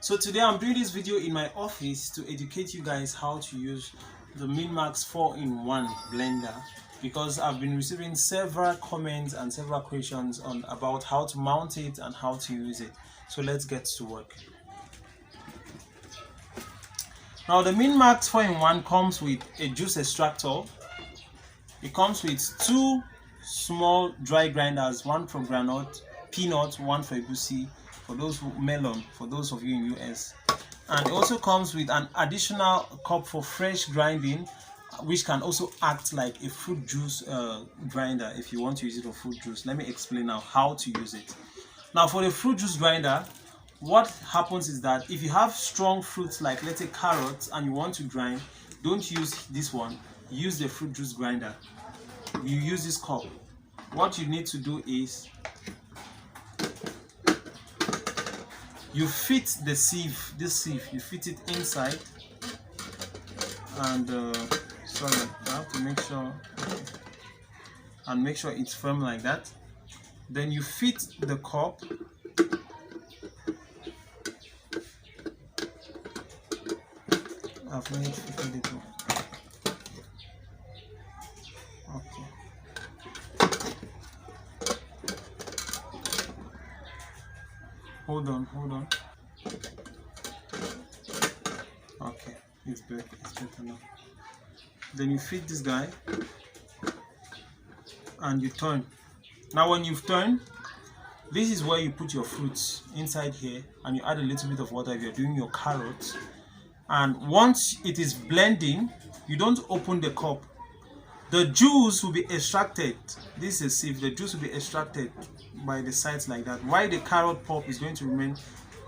So today I'm doing this video in my office to educate you guys how to use the minmax 4-in-1 blender, because I've been receiving several comments and several questions about how to mount it and how to use it. So let's get to work. Now the minmax 4-in-1 comes with a juice extractor. It comes with two small dry grinders, one for granite, peanut, one for juicii, for those who melon, for those of you in US. And it also comes with an additional cup for fresh grinding, which can also act like a fruit juice grinder if you want to use it for fruit juice. Let me explain now how to use it. Now for the fruit juice grinder, what happens is that if you have strong fruits like, let's say, carrots, and you want to grind, don't use this one, use the fruit juice grinder. You use this cup. What you need to do is you fit the sieve, this sieve, you fit it inside, and sorry, I have to make sure, and make sure it's firm like that. Then you fit the cup. I've made it a little. Okay. Hold on. Okay, it's better now. Then you fit this guy and you turn. Now when you've turned, this is where you put your fruits inside here, and you add a little bit of water if you're doing your carrots. And once it is blending, you don't open the cup. The juice will be extracted. This is a sieve. The juice will be extracted by the sides like that, while the carrot pulp is going to remain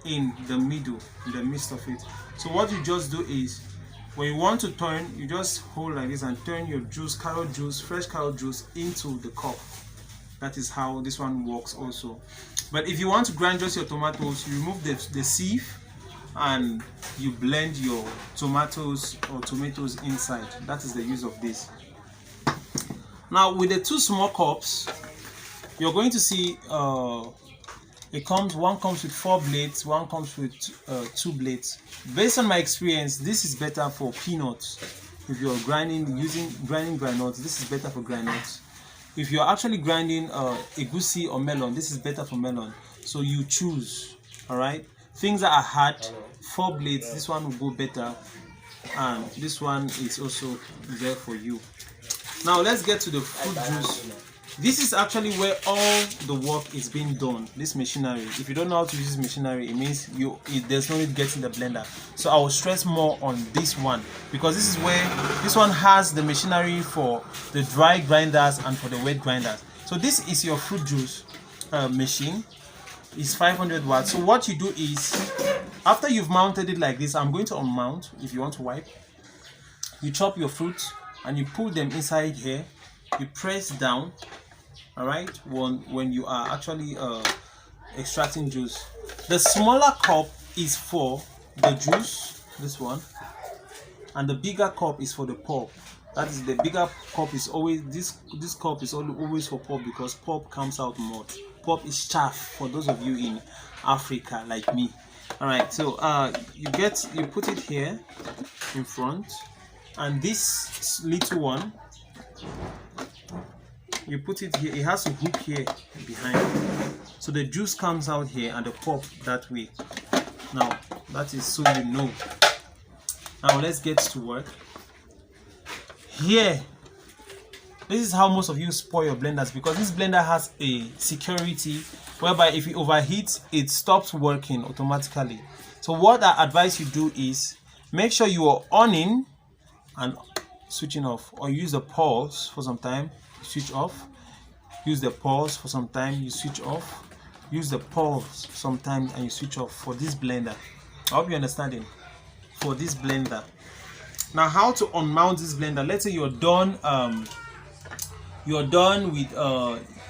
in the middle, in the midst of it. So what you just do is, when you want to turn, you just hold like this and turn your juice, carrot juice, fresh carrot juice, into the cup. That is how this one works also. But if you want to grind just your tomatoes, you remove the sieve and you blend your tomatoes inside. That is the use of this. Now with the two small cups, you're going to see one comes with 4 blades, one comes with 2 blades. Based on my experience, this is better for peanuts. If you're grinding granules, this is better for granules. If you're actually grinding a juicii or melon, this is better for melon. So you choose. All right, things that are hard, 4 blades, this one will go better, and this one is also there for you. Now let's get to the fruit juice. This is actually where all the work is being done, this machinery. If you don't know how to use this machinery, it means there's no need getting the blender. So I will stress more on this one, because this is where this one has the machinery for the dry grinders and for the wet grinders. So this is your fruit juice machine. It's 500 watts. So what you do is, after you've mounted it like this, I'm going to unmount. If you want to wipe, you chop your fruits and you pull them inside here. You press down, all right, when you are actually extracting juice. The smaller cup is for the juice, this one, and the bigger cup is for the pulp. That is, the bigger cup is always this cup is always for pulp, because pulp comes out more. Pulp is chaff for those of you in Africa like me. All right, so you put it here in front, and this little one, you put it here. It has a hook here behind, so the juice comes out here and the pulp that way. Now that is so you know. Now let's get to work. Here, this is how most of you spoil your blenders, because this blender has a security whereby if it overheats, it stops working automatically. So what I advise you do is, make sure you are on and switching off, or use the pulse for some time, switch off, use the pulse for some time, you switch off, use the pulse sometimes and you switch off for this blender. I hope you're understanding. For this blender. Now how to unmount this blender. Let's say you're done with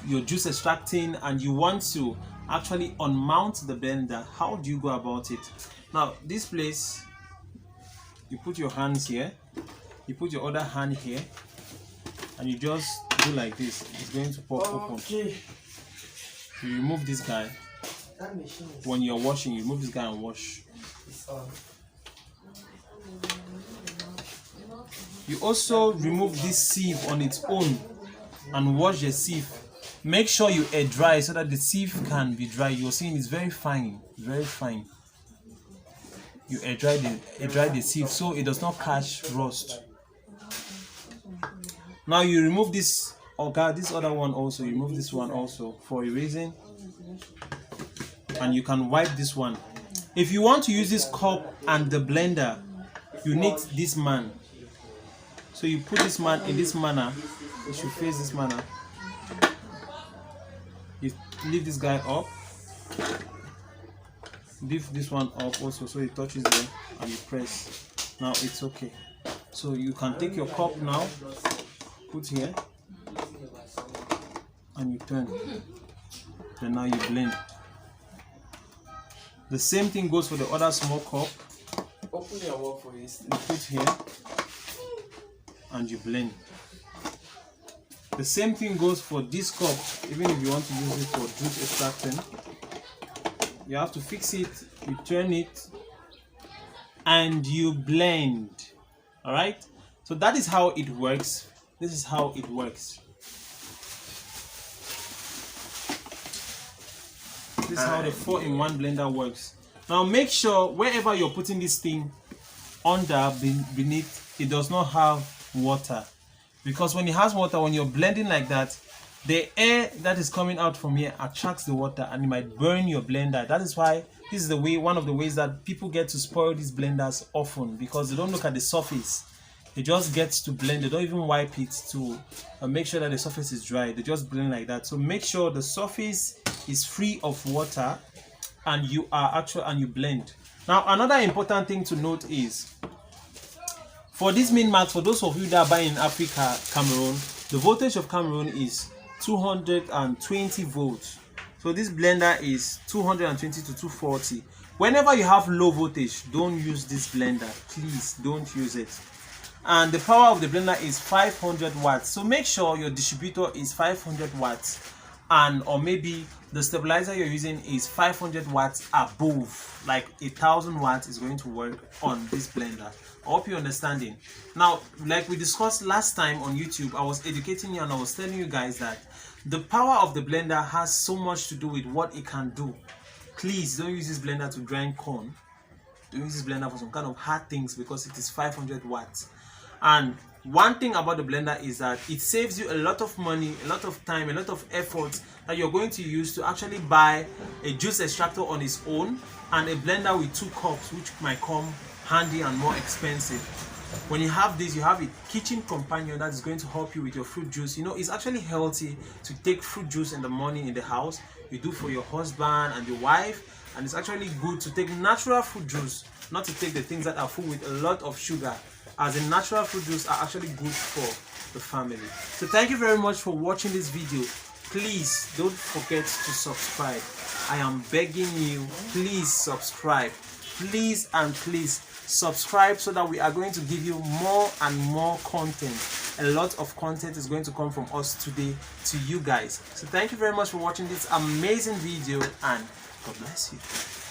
your juice extracting and you want to actually unmount the blender. How do you go about it? Now this place, you put your hands here, you put your other hand here, and you just do like this. It's going to pop open. You remove this guy. When you're washing, you remove this guy and wash. You also remove this sieve on its own and wash the sieve. Make sure you air dry so that the sieve can be dry. You're seeing it's very fine, very fine. You air dry the sieve so it does not catch rust. Now you remove this this other one also. You remove this one also for a reason, and you can wipe this one. If you want to use this cup and the blender, you need this man. So you put this man in this manner. It should face this manner. You leave this guy up. Leave this one up also so it touches there and you press. Now it's okay. So you can take your cup now, put here, and you turn. Then now you blend. The same thing goes for the other small cup. Open your work for this. You put here and you blend. The same thing goes for this cup. Even if you want to use it for juice extracting, you have to fix it, you turn it, and you blend. Alright? So that is how it works. This is how it works. This is how the 4-in-1 blender works. Now make sure wherever you're putting this thing under, beneath, it does not have water. Because when it has water, when you're blending like that, the air that is coming out from here attracts the water and it might burn your blender. That is why this is the way, one of the ways that people get to spoil these blenders often, because they don't look at the surface. They just get to blend. They don't even wipe it to make sure that the surface is dry. They just blend like that. So make sure the surface is free of water and you blend. Now another important thing to note is, for this minmax, for those of you that are buying in Africa, Cameroon, the voltage of Cameroon is 220 volts. So this blender is 220 to 240. Whenever you have low voltage, don't use this blender. Please don't use it. And the power of the blender is 500 watts. So make sure your distributor is 500 watts, and or maybe the stabilizer you're using is 500 watts above. Like 1000 watts is going to work on this blender. I hope you're understanding. Now, like we discussed last time on YouTube, I was educating you and I was telling you guys that the power of the blender has so much to do with what it can do. Please don't use this blender to grind corn. Don't use this blender for some kind of hard things, because it is 500 watts. And one thing about the blender is that it saves you a lot of money, a lot of time, a lot of effort that you're going to use to actually buy a juice extractor on its own and a blender with 2 cups, which might come handy and more expensive. When you have this, you have a kitchen companion that is going to help you with your fruit juice. You know, it's actually healthy to take fruit juice in the morning in the house. You do for your husband and your wife, and it's actually good to take natural fruit juice, not to take the things that are full with a lot of sugar, as the natural fruit juice are actually good for the family. So thank you very much for watching this video. Please don't forget to subscribe. I am begging you, please subscribe. Please and please subscribe, so that we are going to give you more and more content. A lot of content is going to come from us today to you guys. So thank you very much for watching this amazing video, and God bless you.